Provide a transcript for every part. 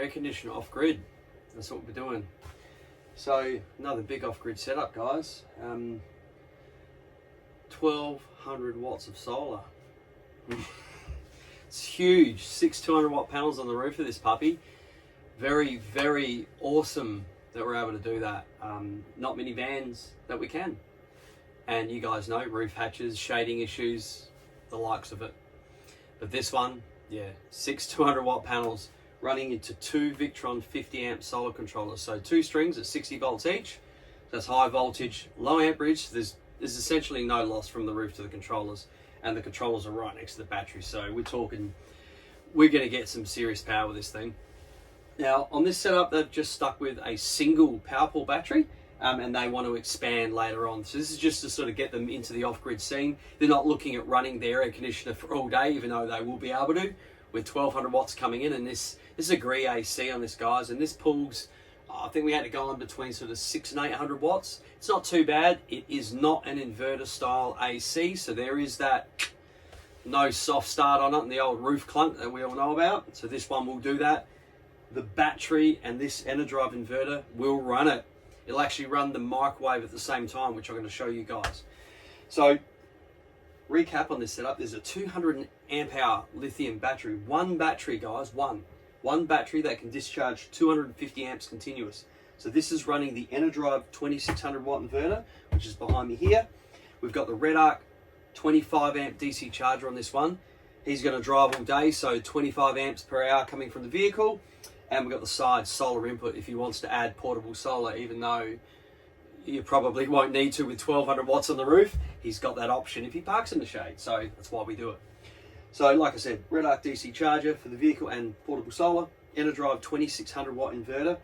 air conditioner off grid. That's what we're doing. So another big off grid setup, guys. 1200 watts of solar. It's huge. 6 200 watt panels on the roof of this puppy. Very, very awesome that we're able to do that. Not many vans that we can. And you guys know, roof hatches, shading issues, the likes of it. But this one, yeah, 6 200 watt panels running into 2 Victron 50 amp solar controllers. So 2 strings at 60 volts each. That's high voltage, low amperage. There's essentially no loss from the roof to the controllers. And the controllers are right next to the battery. So we're talking, we're going to get some serious power with this thing. Now, on this setup, they've just stuck with a single PowerPaul battery, and they want to expand later on. So this is just to sort of get them into the off-grid scene. They're not looking at running their air conditioner for all day, even though they will be able to, with 1200 watts coming in. And this is a Gree AC on this, guys, and this pulls, I think we had to go on between sort of 600 and 800 watts. It's not too bad. It is not an inverter style AC, so there is that no soft start on it and the old roof clunk that we all know about. So this one will do that. The battery and this Enerdrive inverter will run it. It'll actually run the microwave at the same time, which I'm going to show you guys. So, recap on this setup. There's a 200 amp hour lithium battery. One battery, guys, one battery that can discharge 250 amps continuous. So this is running the Enerdrive 2600 watt inverter, which is behind me here. We've got the Redarc 25 amp DC charger on this one. He's going to drive all day, so 25 amps per hour coming from the vehicle. And we've got the side solar input if he wants to add portable solar, even though you probably won't need to with 1200 watts on the roof. He's got that option if he parks in the shade, so that's why we do it. So like I said, Redarc DC charger for the vehicle and portable solar, Enerdrive 2600 watt inverter.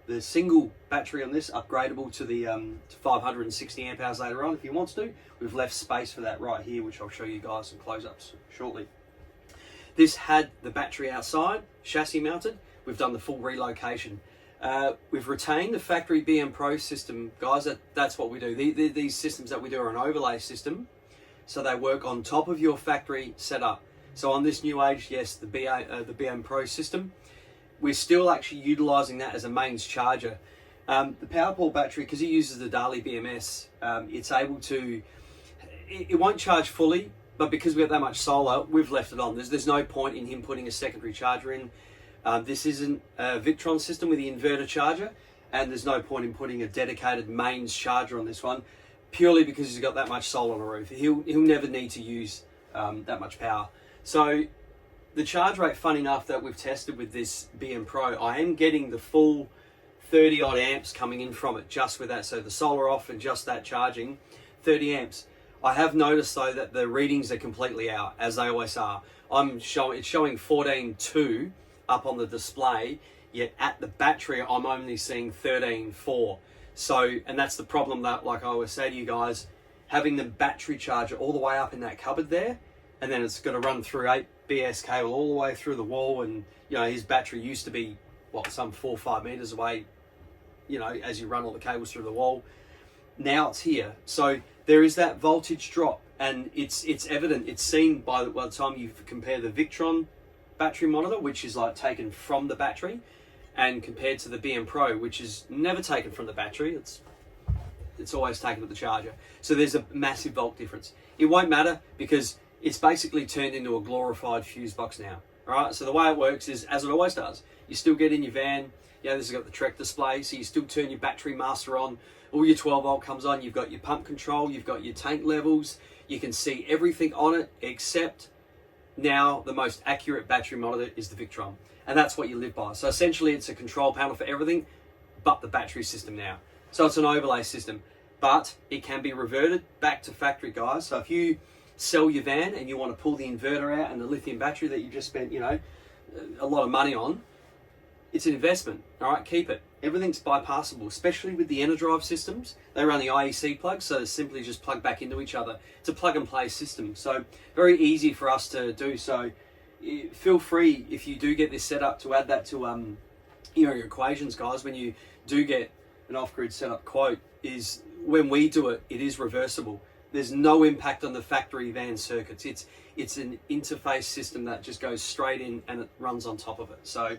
The single battery on this upgradable to the 560 amp hours later on if he wants to. We've left space for that right here, which I'll show you guys some close-ups shortly. This had the battery outside, chassis mounted. We've done the full relocation. We've retained the factory BM Pro system, guys. That's what we do. These systems that we do are an overlay system, so they work on top of your factory setup. So on this NewAge, yes, the BM Pro system, we're still actually utilizing that as a mains charger. The PowerPaul battery, because it uses the Dali BMS, it's able to, it won't charge fully, but because we have that much solar, we've left it on. There's no point in him putting a secondary charger in. This isn't a Victron system with the inverter charger, and there's no point in putting a dedicated mains charger on this one, purely because he's got that much solar on the roof. He'll never need to use that much power. So the charge rate, fun enough, that we've tested with this BM Pro, I am getting the full 30 odd amps coming in from it just with that. So the solar off and just that charging, 30 amps. I have noticed though that the readings are completely out, as they always are. It's showing 14.2 up on the display, yet at the battery I'm only seeing 13.4. So, and that's the problem that, like I always say to you guys, having the battery charger all the way up in that cupboard there, and then it's going to run through 8 BS cable all the way through the wall, and you know his battery used to be what, some 4 or 5 meters away, you know, as you run all the cables through the wall. Now it's here, so there is that voltage drop, and it's evident. It's seen by the time you compare the Victron battery monitor, which is like taken from the battery, and compared to the BM Pro, which is never taken from the battery. It's always taken at the charger. So there's a massive volt difference. It won't matter because it's basically turned into a glorified fuse box now. All right. So the way it works is as it always does. You still get in your van. Yeah, this has got the Trek display, so you still turn your battery master on. All your 12 volt comes on. You've got your pump control. You've got your tank levels. You can see everything on it except now the most accurate battery monitor is the Victron, and that's what you live by. So essentially it's a control panel for everything but the battery system now. So it's an overlay system, but it can be reverted back to factory, guys. So if you sell your van and you want to pull the inverter out and the lithium battery that you just spent, you know, a lot of money on, it's an investment. All right, keep it. Everything's bypassable, especially with the Enerdrive systems. They run the IEC plug, so they simply just plug back into each other. It's a plug and play system, so very easy for us to do. So feel free, if you do get this set up, to add that to your equations, guys. When you do get an off-grid setup quote, is when we do it, it is reversible. There's no impact on the factory van circuits. It's an interface system that just goes straight in and it runs on top of it. So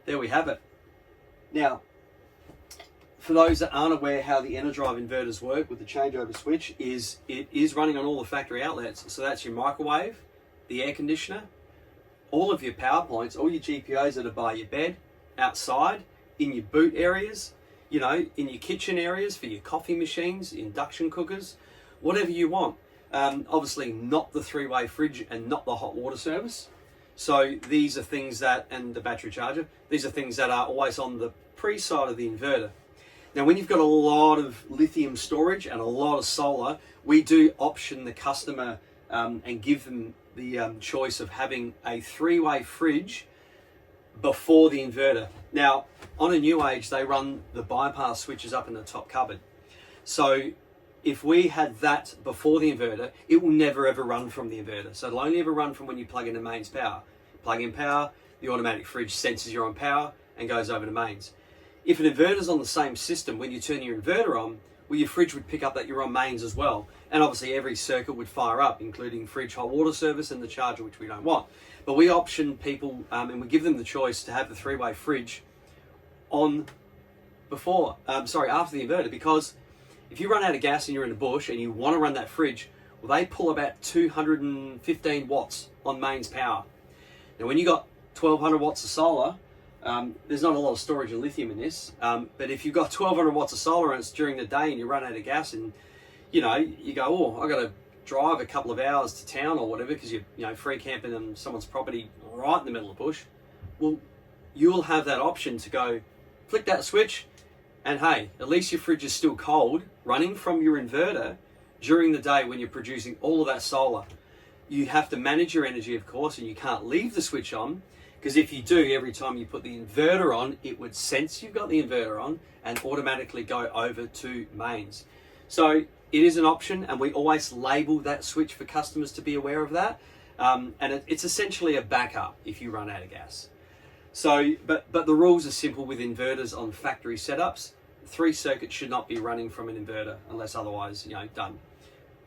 there we have it. Now, for those that aren't aware how the Enerdrive inverters work with the changeover switch, is it is running on all the factory outlets. So that's your microwave, the air conditioner, all of your power points, all your GPOs that are by your bed, outside, in your boot areas, you know, in your kitchen areas for your coffee machines, induction cookers, whatever you want. Obviously not the three-way fridge and not the hot water service. So these are things that, and the battery charger, these are things that are always on the pre-side of the inverter. Now, when you've got a lot of lithium storage and a lot of solar, we do option the customer and give them the choice of having a three-way fridge before the inverter. Now, on a NewAge, they run the bypass switches up in the top cupboard. So if we had that before the inverter, it will never ever run from the inverter. So it'll only ever run from when you plug into mains power. Plug in power, the automatic fridge senses you're on power and goes over to mains. If an inverter's on the same system, when you turn your inverter on, well, your fridge would pick up that you're on mains as well. And obviously every circuit would fire up, including fridge, hot water service and the charger, which we don't want. But we option people and we give them the choice to have the three-way fridge on after the inverter, because if you run out of gas and you're in the bush and you want to run that fridge, well, they pull about 215 watts on mains power. Now, when you got 1200 watts of solar, there's not a lot of storage of lithium in this, but if you've got 1200 watts of solar and it's during the day and you run out of gas and, you know, you go, oh, I got to drive a couple of hours to town or whatever because you're, you know, free camping on someone's property right in the middle of the bush, well, you'll have that option to go, flick that switch, and hey, at least your fridge is still cold, running from your inverter during the day when you're producing all of that solar. You have to manage your energy, of course, and you can't leave the switch on, because if you do, every time you put the inverter on, it would sense you've got the inverter on and automatically go over to mains. So it is an option, and we always label that switch for customers to be aware of that. And it's essentially a backup if you run out of gas. So, but the rules are simple with inverters on factory setups. 3 circuits should not be running from an inverter unless otherwise, you know, done.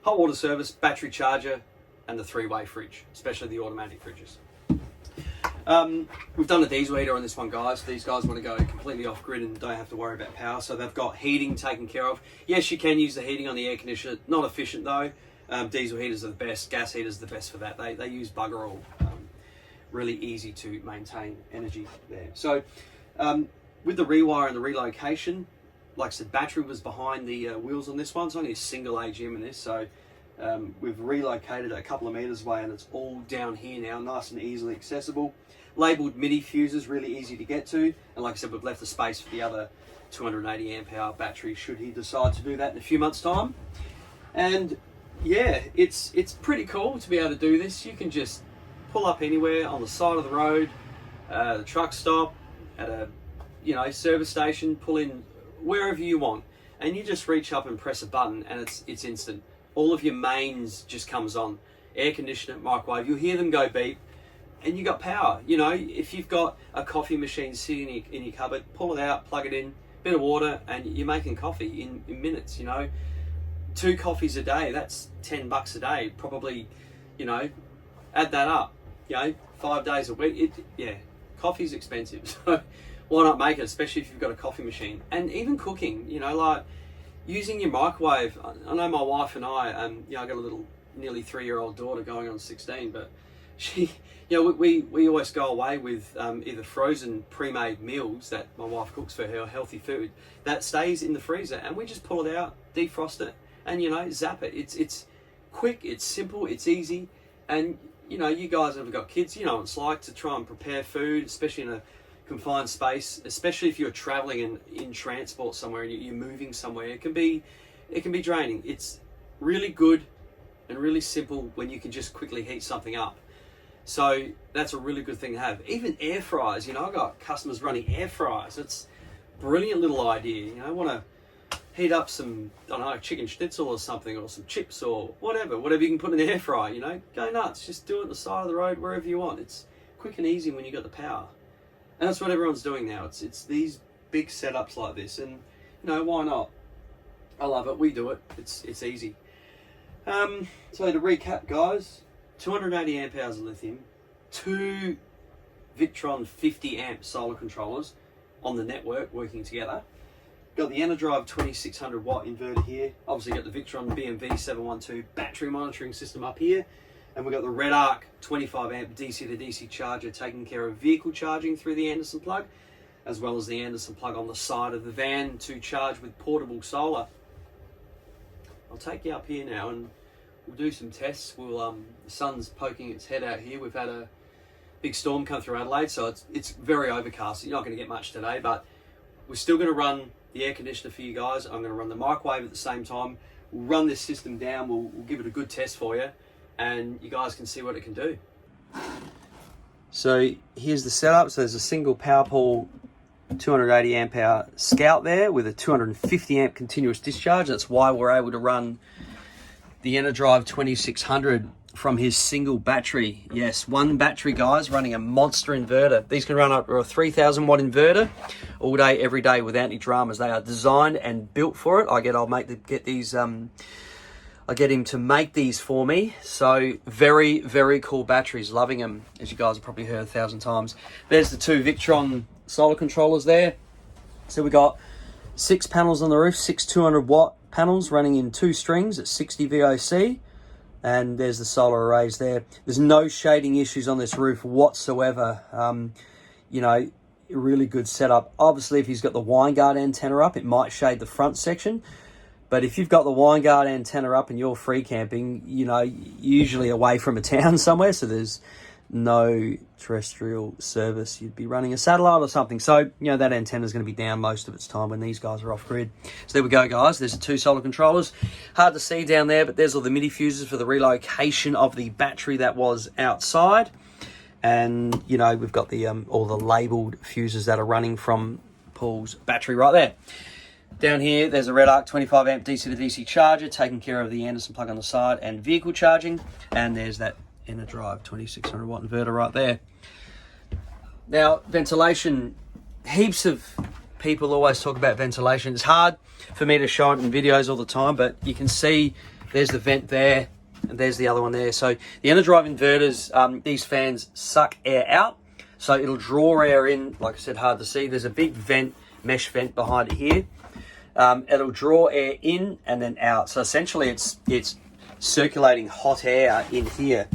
Hot water service, battery charger, and the three-way fridge, especially the automatic fridges. We've done a diesel heater on this one, guys. These guys want to go completely off grid and don't have to worry about power, so they've got heating taken care of. Yes, you can use the heating on the air conditioner. Not efficient though. Diesel heaters are the best. Gas heaters are the best for that. They use bugger all. Really easy to maintain energy there. So with the rewire and the relocation, like I said, battery was behind the wheels on this one. It's only a single AGM in this, so we've relocated it a couple of meters away and it's all down here now, nice and easily accessible. Labeled MIDI fuses, really easy to get to, and like I said, we've left the space for the other 280 amp hour battery should he decide to do that in a few months time. And yeah, it's pretty cool to be able to do this. You can just pull up anywhere on the side of the road, the truck stop, at a service station, pull in wherever you want, and you just reach up and press a button and it's instant. All of your mains just comes on. Air conditioner, microwave, you'll hear them go beep, and you got power. You know, if you've got a coffee machine sitting in your cupboard, pull it out, plug it in, bit of water, and you're making coffee in minutes. You know, 2 coffees a day, that's $10 a day. Probably, you know, add that up. You know, 5 days a week. Coffee's expensive, so why not make it? Especially if you've got a coffee machine, and even cooking. You know, like using your microwave. I know my wife and I, I got a little nearly 3-year-old daughter going on 16, but she, we always go away with either frozen pre-made meals that my wife cooks for her, healthy food that stays in the freezer, and we just pull it out, defrost it, and zap it. It's quick, it's simple, it's easy, and you guys have got kids, you know what it's like to try and prepare food, especially in a confined space, especially if you're traveling and in transport somewhere and you're moving somewhere. It can be draining. It's really good and really simple when you can just quickly heat something up. So that's a really good thing to have. Even air fryers, I've got customers running air fryers. It's a brilliant little idea. Want to heat up some, I don't know, chicken schnitzel or something, or some chips or whatever you can put in the air fryer, go nuts. Just do it on the side of the road, wherever you want. It's quick and easy when you got the power. And that's what everyone's doing now. It's these big setups like this, and why not? I love it. We do it. It's easy. So to recap, guys, 280 amp hours of lithium, 2 Victron 50 amp solar controllers on the network working together. Got the Enerdrive 2600 watt inverter here. Obviously got the Victron Bmv712 battery monitoring system up here. And we've got the Redarc 25 amp DC to DC charger taking care of vehicle charging through the Anderson plug, as well as the Anderson plug on the side of the van to charge with portable solar. I'll take you up here now and we'll do some tests. The sun's poking its head out here. We've had a big storm come through Adelaide, so it's very overcast. You're not going to get much today, but we're still going to run the air conditioner for you guys. I'm going to run the microwave at the same time. We'll run this system down. We'll give it a good test for you, and you guys can see what it can do. So here's the setup. So there's a single PowerPaul 280 amp hour Scout there with a 250 amp continuous discharge. That's why we're able to run the Enerdrive 2600 from his single battery. Yes, one battery, guys, running a monster inverter. These can run up to a 3000 watt inverter all day, every day without any dramas. They are designed and built for it. I get him to make these for me. So very, very cool batteries. Loving them, as you guys have probably heard 1,000 times. There's the two Victron solar controllers there. So we got 6 panels on the roof, 6 200 watt panels running in 2 strings at 60 VOC. And there's the solar arrays there. There's no shading issues on this roof whatsoever. You know, really good setup. Obviously, if he's got the Winegard antenna up, it might shade the front section. But if you've got the Winegard antenna up and you're free camping, you know, usually away from a town somewhere, so there's no terrestrial service, you'd be running a satellite or something. So, you know, that antenna is going to be down most of its time when these guys are off grid. So there we go, guys. There's the 2 solar controllers. Hard to see down there, but there's all the MIDI fuses for the relocation of the battery that was outside. And, you know, we've got the all the labelled fuses that are running from Paul's battery right there. Down here, there's a Redarc 25 amp DC to DC charger taking care of the Anderson plug on the side and vehicle charging. And there's that Enerdrive 2600 watt inverter right there. Now, ventilation, heaps of people always talk about ventilation. It's hard for me to show it in videos all the time, but you can see there's the vent there and there's the other one there. So the Enerdrive inverters, these fans suck air out, so it'll draw air in. Like I said, hard to see. There's a big vent, mesh vent behind it here. It'll draw air in and then out. So essentially it's circulating hot air in here.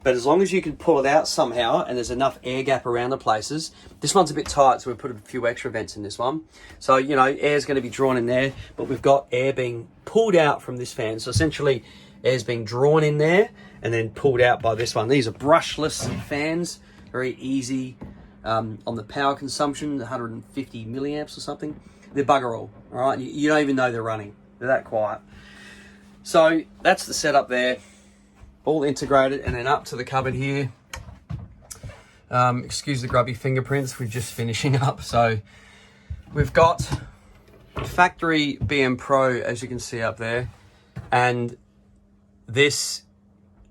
But as long as you can pull it out somehow and there's enough air gap around the places, this one's a bit tight, so we've put a few extra vents in this one. So, you know, air's going to be drawn in there, but we've got air being pulled out from this fan. So essentially air's being drawn in there and then pulled out by this one. These are brushless fans, very easy on the power consumption, 150 milliamps or something. They're bugger all right? You don't even know they're running. They're that quiet. So that's the setup there. All integrated, and then up to the cupboard here. Excuse the grubby fingerprints, we're just finishing up. So we've got factory BM Pro, as you can see up there, and this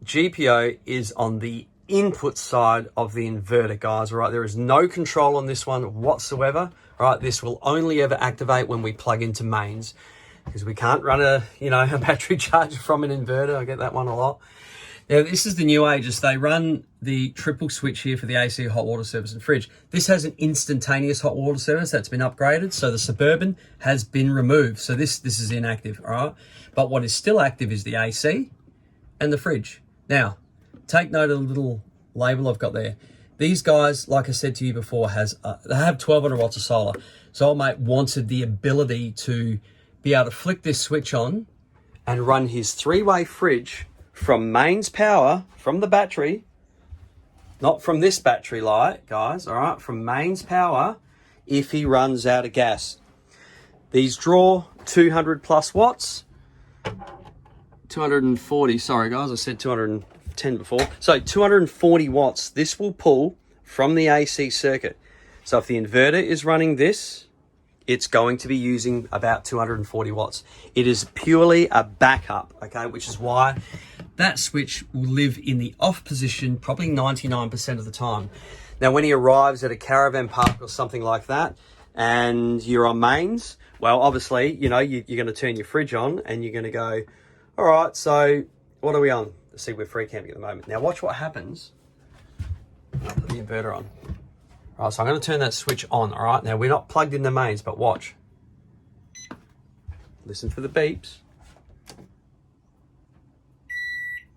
GPO is on the input side of the inverter, guys. All right, there is no control on this one whatsoever. All right, this will only ever activate when we plug into mains, because we can't run a battery charger from an inverter. I get that one a lot. Now, this is the NewAge. They run the triple switch here for the AC hot water service and fridge. This has an instantaneous hot water service that's been upgraded. So the Suburban has been removed. So this is inactive, all right? But what is still active is the AC and the fridge. Now, take note of the little label I've got there. These guys, like I said to you before, they have 1200 watts of solar. So old mate wanted the ability to be able to flick this switch on and run his 3-way fridge from mains power, from the battery, not from this battery light, guys, all right, from mains power if he runs out of gas. These draw 200 plus watts, 240, sorry guys, I said 210 before. So 240 watts, this will pull from the AC circuit. So if the inverter is running this, it's going to be using about 240 watts. It is purely a backup, okay, which is why that switch will live in the off position probably 99% of the time. Now, when he arrives at a caravan park or something like that, and you're on mains, well, obviously, you know, you're going to turn your fridge on and you're going to go, all right, so what are we on? Let's see, we're free camping at the moment. Now, watch what happens. I'll put the inverter on. All right, so I'm going to turn that switch on. All right, now we're not plugged in the mains, but watch. Listen for the beeps.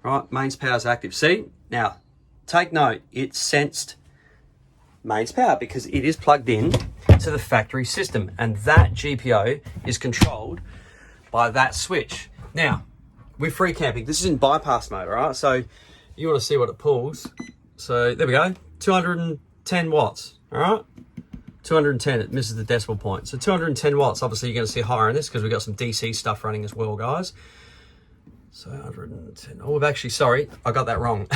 All right, mains power's active. See? Now, take note, it sensed mains power because it is plugged in to the factory system, and that GPO is controlled by that switch. Now, we're free camping. This is in bypass mode, all right? So you want to see what it pulls. So there we go, 210 watts, all right? 210, it misses the decimal point. So 210 watts, obviously you're going to see higher in this because we've got some DC stuff running as well, guys. So 110, oh, we've actually, sorry, I got that wrong.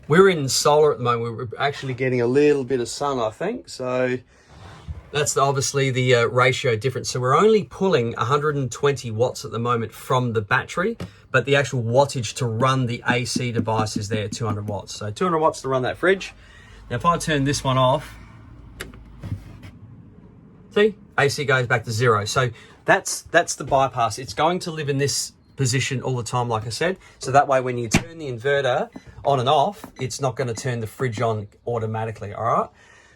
We're in solar at the moment. We're actually getting a little bit of sun, I think. So that's obviously the ratio difference. So we're only pulling 120 watts at the moment from the battery, but the actual wattage to run the AC device is there, 200 watts. So 200 watts to run that fridge. Now, if I turn this one off, see, AC goes back to 0. So that's the bypass. It's going to live in this position all the time, like I said. So that way, when you turn the inverter on and off, it's not going to turn the fridge on automatically, all right?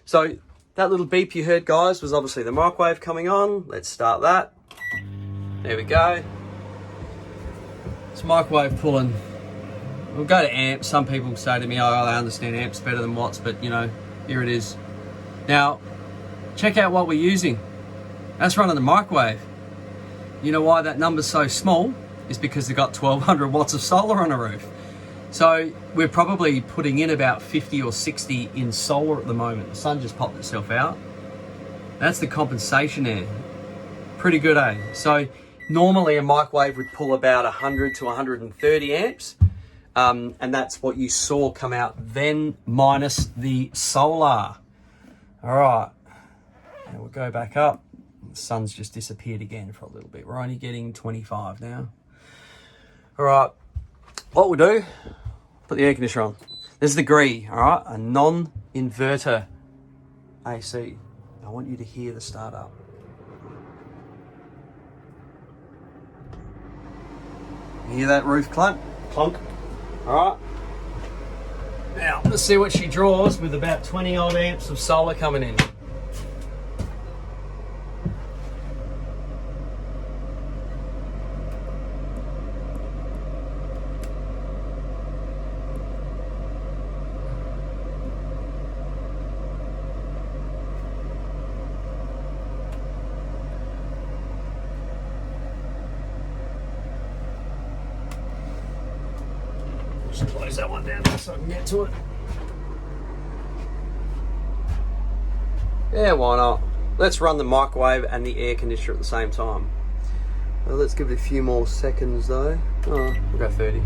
So that little beep you heard, guys, was obviously the microwave coming on. Let's start that. There we go. It's microwave pulling. We'll go to amps. Some people say to me, oh, I understand amps better than watts, but, you know, here it is. Now, check out what we're using. That's running the microwave. You know why that number's so small? Is because they've got 1200 watts of solar on the roof. So we're probably putting in about 50 or 60 in solar at the moment. The sun just popped itself out. That's the compensation there. Pretty good, eh? So normally a microwave would pull about 100 to 130 amps. And that's what you saw come out then, minus the solar. All right, and we'll go back up. The sun's just disappeared again for a little bit. We're only getting 25 now. All right, what we'll do, put the air conditioner on. There's the Gree, all right, a non-inverter AC. I want you to hear the startup. You hear that roof clunk? All right. Now, let's see what she draws with about 20 odd amps of solar coming in. Just close that one down so I can get to it. Yeah, why not? Let's run the microwave and the air conditioner at the same time. Well, let's give it a few more seconds though. Oh, we'll go 30.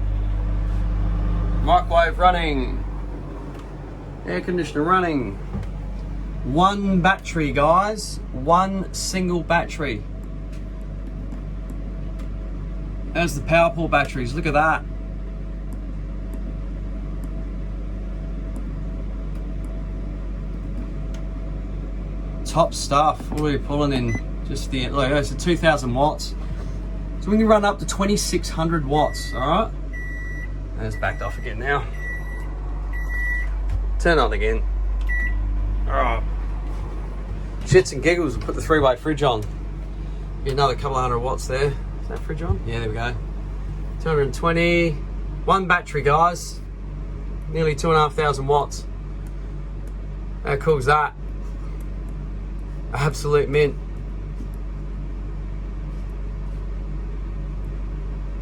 Microwave running. Air conditioner running. One battery, guys. One single battery. There's the PowerPaul batteries. Look at that. Top stuff. What are we pulling in? Just the, look, it's a 2000 watts. So we can run up to 2600 watts, all right? And it's backed off again now. Turn on again. All right. Shits and giggles, we'll put the 3-way fridge on. Get another couple of 100 watts there. Is that fridge on? Yeah, there we go. 220. One battery, guys. Nearly 2,500 watts. How cool is that? Absolute mint.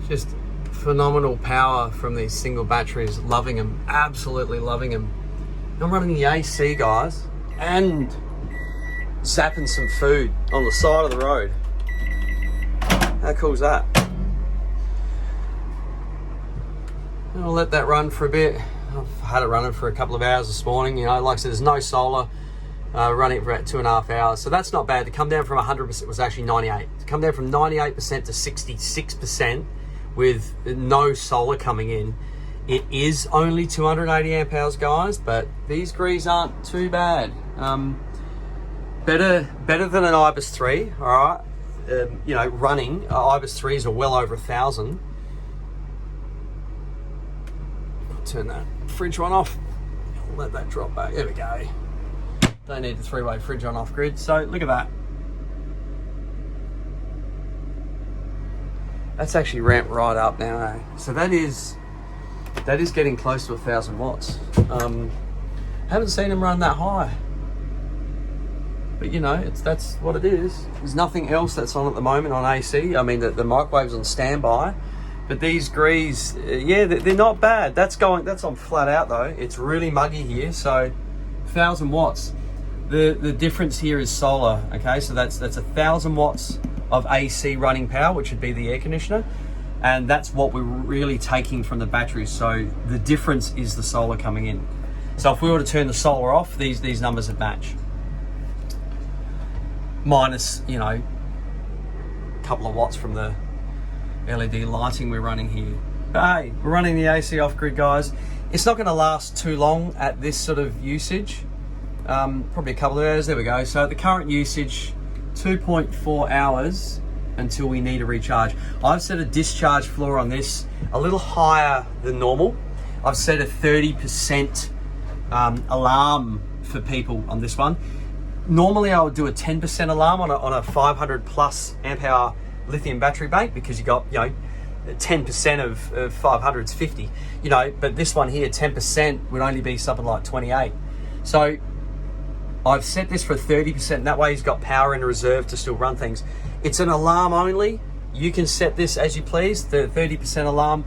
Just phenomenal power from these single batteries. Loving them, absolutely loving them. I'm running the AC, guys, and zapping some food on the side of the road. How cool is that? And I'll let that run for a bit. I've had it running for a couple of hours this morning. You know, like I said, there's no solar. Running for about 2.5 hours. So that's not bad. To come down from 100% was actually 98. To come down from 98% to 66% with no solar coming in, it is only 280 amp hours, guys, but these Grees aren't too bad. Better than an IBIS 3, all right? You know, running, IBIS 3s are well over 1,000. Turn that fridge one off. Let that drop back. There we go. Don't need the 3-way fridge on off grid. So look at that. That's actually ramped right up now, eh? So that is getting close to 1,000 watts. Haven't seen them run that high, but you know, that's what it is. There's nothing else that's on at the moment on AC. I mean, the microwave's on standby, but these grees, yeah, they're not bad. That's on flat out though. It's really muggy here, so 1,000 watts. The difference here is solar. Okay, so that's 1,000 watts of AC running power, which would be the air conditioner, and that's what we're really taking from the batteries. So the difference is the solar coming in. So if we were to turn the solar off, these numbers would match. Minus, you know, a couple of watts from the LED lighting we're running here. But hey, we're running the AC off grid, guys. It's not going to last too long at this sort of usage. Probably a couple of hours. There we go. So at the current usage, 2.4 hours until we need a recharge. I've set a discharge floor on this a little higher than normal. I've set a 30% alarm for people on this one. Normally I would do a 10% alarm on a 500 plus amp hour lithium battery bank, because you got, you know, 10% of 500 is 50, you know, but this one here, 10% would only be something like 28. So I've set this for 30%. That way he's got power in reserve to still run things. It's an alarm only. You can set this as you please. The 30% alarm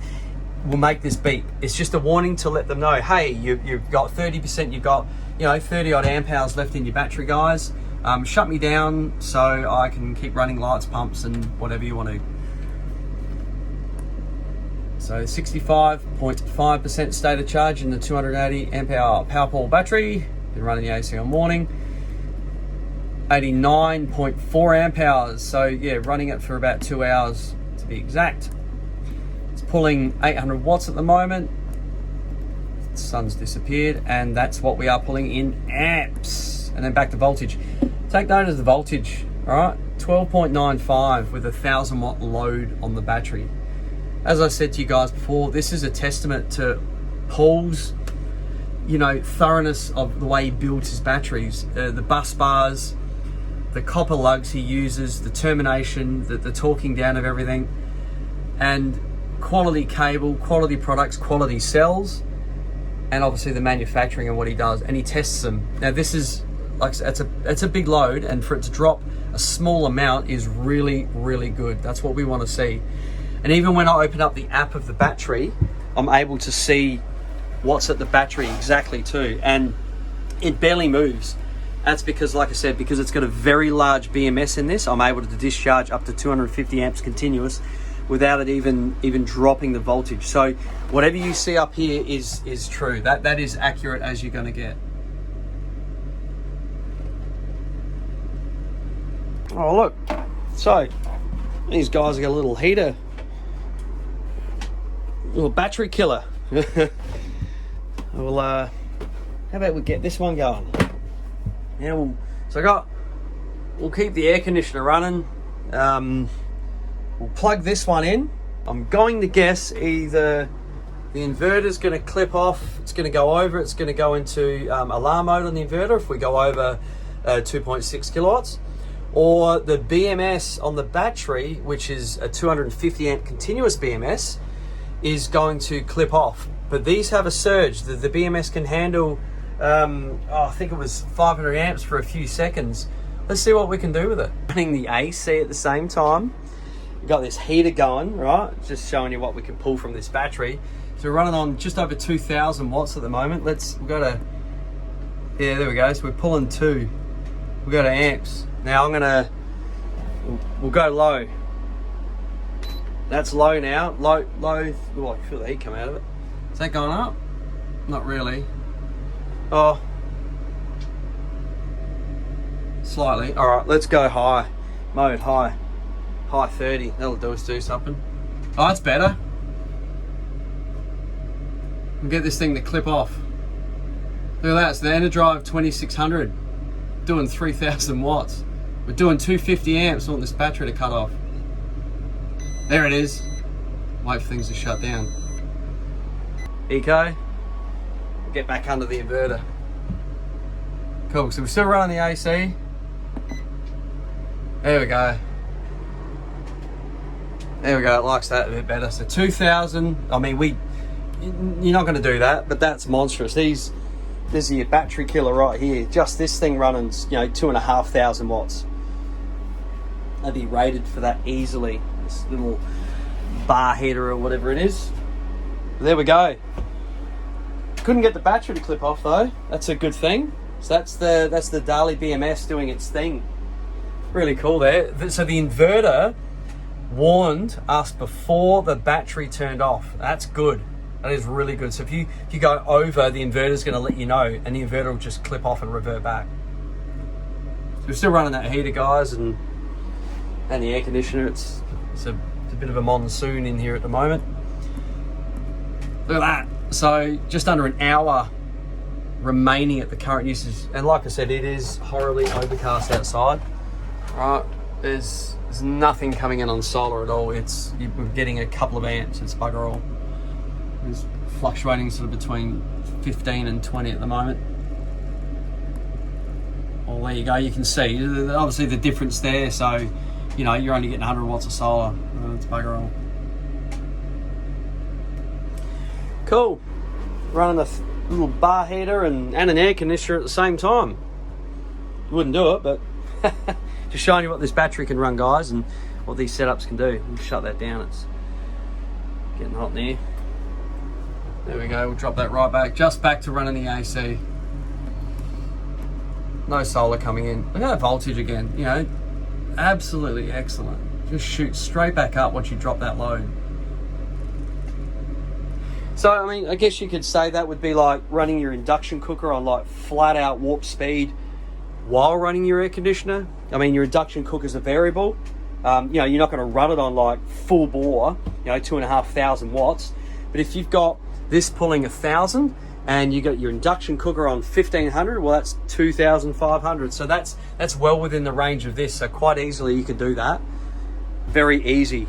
will make this beep. It's just a warning to let them know, hey, you've got 30%, you've got, you know, 30 odd amp hours left in your battery, guys. Shut me down so I can keep running lights, pumps, and whatever you want to. So 65.5% state of charge in the 280 amp hour PowerPaul battery. Been running the AC all morning. 89.4 amp hours. So yeah, running it for about 2 hours to be exact. It's pulling 800 watts at the moment. The sun's disappeared, and that's what we are pulling in amps. And then back to voltage. Take note of the voltage, all right? 12.95 with a 1,000 watt load on the battery. As I said to you guys before, this is a testament to Paul's, you know, thoroughness of the way he builds his batteries. The bus bars, the copper lugs he uses, the termination, the torquing down of everything, and quality cable, quality products, quality cells, and obviously the manufacturing and what he does, and he tests them. Now this is, like, it's a big load, and for it to drop a small amount is really, really good. That's what we want to see. And even when I open up the app of the battery, I'm able to see what's at the battery exactly too, and it barely moves. That's because, like I said, because it's got a very large BMS in this, I'm able to discharge up to 250 amps continuous without it even dropping the voltage. So whatever you see up here is true. That is accurate as you're going to get. Oh look, so these guys have got a little heater, little battery killer. Well, how about we get this one going? Yeah, we'll keep the air conditioner running. We'll plug this one in. I'm going to guess either the inverter's going to clip off, it's going to go over, it's going to go into alarm mode on the inverter if we go over 2.6 kilowatts, or the BMS on the battery, which is a 250 amp continuous BMS, is going to clip off. But these have a surge. The BMS can handle, I think it was 500 amps for a few seconds. Let's see what we can do with it. Running the AC at the same time. We've got this heater going, right? Just showing you what we can pull from this battery. So we're running on just over 2,000 watts at the moment. We'll go to, yeah, there we go. So we're pulling 2. We'll go to amps. Now we'll go low. That's low now. Low. Oh, I can feel the heat come out of it. Is that going up? Not really. Oh, slightly. All right, let's go high. Mode high. High 30. That'll do us do something. Oh, that's better. We'll get this thing to clip off. Look at that. It's the Enerdrive 2600 doing 3,000 watts. We're doing 250 amps. I want this battery to cut off. There it is. Wait for things to shut down. Eco. Get back under the inverter. Cool, so we're still running the AC. There we go. There we go, it likes that a bit better. So 2,000, I mean, you're not gonna do that, but that's monstrous. There's your battery killer right here. Just this thing running, 2,500 watts. They'd be rated for that easily. This little bar heater or whatever it is. There we go. Couldn't get the battery to clip off though. That's a good thing. So that's the Dali BMS doing its thing. Really cool there. So the inverter warned us before the battery turned off. That's good. That is really good. So if you go over, the inverter's going to let you know, and the inverter will just clip off and revert back. So we're still running that heater, guys, and the air conditioner. It's a bit of a monsoon in here at the moment. Look at that. So just under an hour remaining at the current usage, and like I said, it is horribly overcast outside. Right, there's nothing coming in on solar at all. We're getting a couple of amps. It's bugger all. It's fluctuating sort of between 15 and 20 at the moment. Well, there you go. You can see obviously the difference there. So you're only getting 100 watts of solar. It's bugger all. Cool. Running a little bar heater and an air conditioner at the same time. Wouldn't do it, but just showing you what this battery can run, guys, and what these setups can do. We'll shut that down. It's getting hot in there. There we go. We'll drop that right back. Just back to running the AC. No solar coming in. Look at that voltage again. Absolutely excellent. Just shoot straight back up once you drop that load. So, I mean, I guess you could say that would be like running your induction cooker on like flat out warp speed while running your air conditioner. I mean, your induction cooker's a variable. You're not going to run it on like full bore, 2,500 watts. But if you've got this pulling 1,000 and you got your induction cooker on 1,500, well, that's 2,500. So that's well within the range of this. So quite easily you could do that. Very easy.